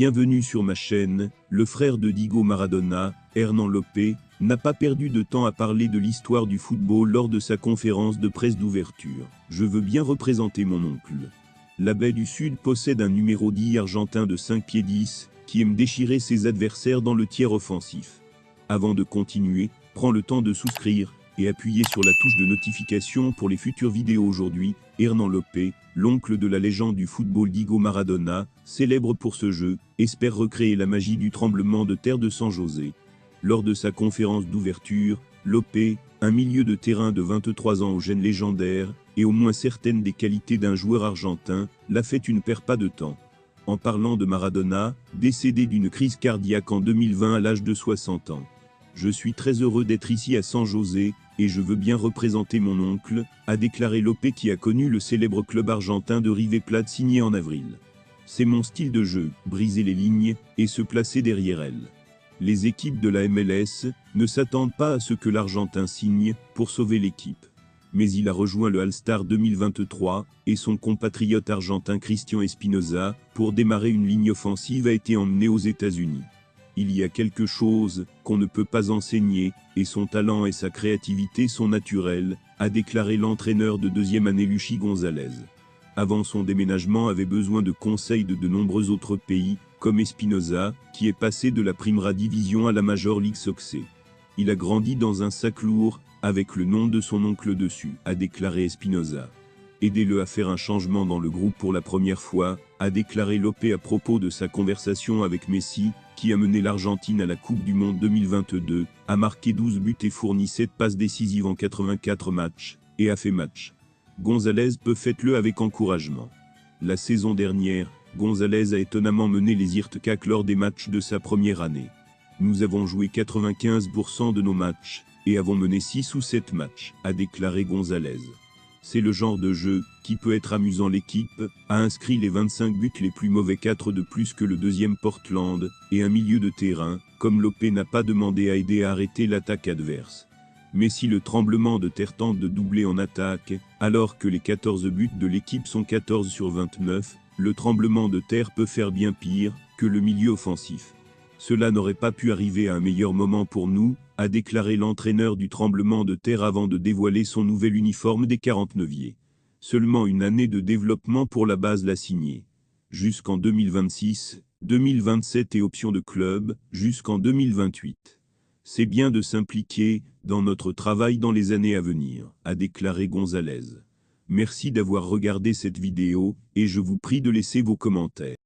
Bienvenue sur ma chaîne. Le frère de Diego Maradona, Hernán Lopé, n'a pas perdu de temps à parler de l'histoire du football lors de sa conférence de presse d'ouverture. Je veux bien représenter mon oncle. La baie du Sud possède un numéro 10 argentin de 5 pieds 10, qui aime déchirer ses adversaires dans le tiers offensif. Avant de continuer, prends le temps de souscrire et appuyer sur la touche de notification pour les futures vidéos. Aujourd'hui, Hernán Lopé, l'oncle de la légende du football Diego Maradona, célèbre pour ce jeu, espère recréer la magie du tremblement de terre de San José. Lors de sa conférence d'ouverture, Lopé, un milieu de terrain de 23 ans au gène légendaire, et au moins certaines des qualités d'un joueur argentin, l'a fait une perd pas de temps. En parlant de Maradona, décédé d'une crise cardiaque en 2020 à l'âge de 60 ans. Je suis très heureux d'être ici à San José, et je veux bien représenter mon oncle, a déclaré Lopé, qui a connu le célèbre club argentin de River Plate signé en avril. C'est mon style de jeu, briser les lignes, et se placer derrière elles. Les équipes de la MLS ne s'attendent pas à ce que l'Argentin signe pour sauver l'équipe. Mais il a rejoint le All-Star 2023, et son compatriote argentin Cristian Espinoza, pour démarrer une ligne offensive, a été emmené aux États-Unis. Il y a quelque chose qu'on ne peut pas enseigner, et son talent et sa créativité sont naturels, a déclaré l'entraîneur de deuxième année Luchi González. Avant son déménagement, avait besoin de conseils de nombreux autres pays, comme Espinoza, qui est passé de la Primera Division à la Major League Soccer. Il a grandi dans un sac lourd, avec le nom de son oncle dessus, a déclaré Espinoza. Aidez-le à faire un changement dans le groupe pour la première fois, a déclaré Lopé à propos de sa conversation avec Messi, qui a mené l'Argentine à la Coupe du Monde 2022, a marqué 12 buts et fourni 7 passes décisives en 84 matchs, et a fait match. González peut faites-le avec encouragement. La saison dernière, González a étonnamment mené les Irtkak lors des matchs de sa première année. Nous avons joué 95% de nos matchs, et avons mené 6 ou 7 matchs, a déclaré González. C'est le genre de jeu qui peut être amusant. L'équipe a inscrit les 25 buts les plus mauvais, 4 de plus que le deuxième Portland, et un milieu de terrain, comme Lopé, n'a pas demandé à aider à arrêter l'attaque adverse. Mais si le tremblement de terre tente de doubler en attaque, alors que les 14 buts de l'équipe sont 14 sur 29, le tremblement de terre peut faire bien pire que le milieu offensif. Cela n'aurait pas pu arriver à un meilleur moment pour nous, a déclaré l'entraîneur du tremblement de terre avant de dévoiler son nouvel uniforme des 49e. Seulement une année de développement pour la base l'a signé. Jusqu'en 2026, 2027 et option de club, jusqu'en 2028. C'est bien de s'impliquer dans notre travail dans les années à venir, a déclaré González. Merci d'avoir regardé cette vidéo, et je vous prie de laisser vos commentaires.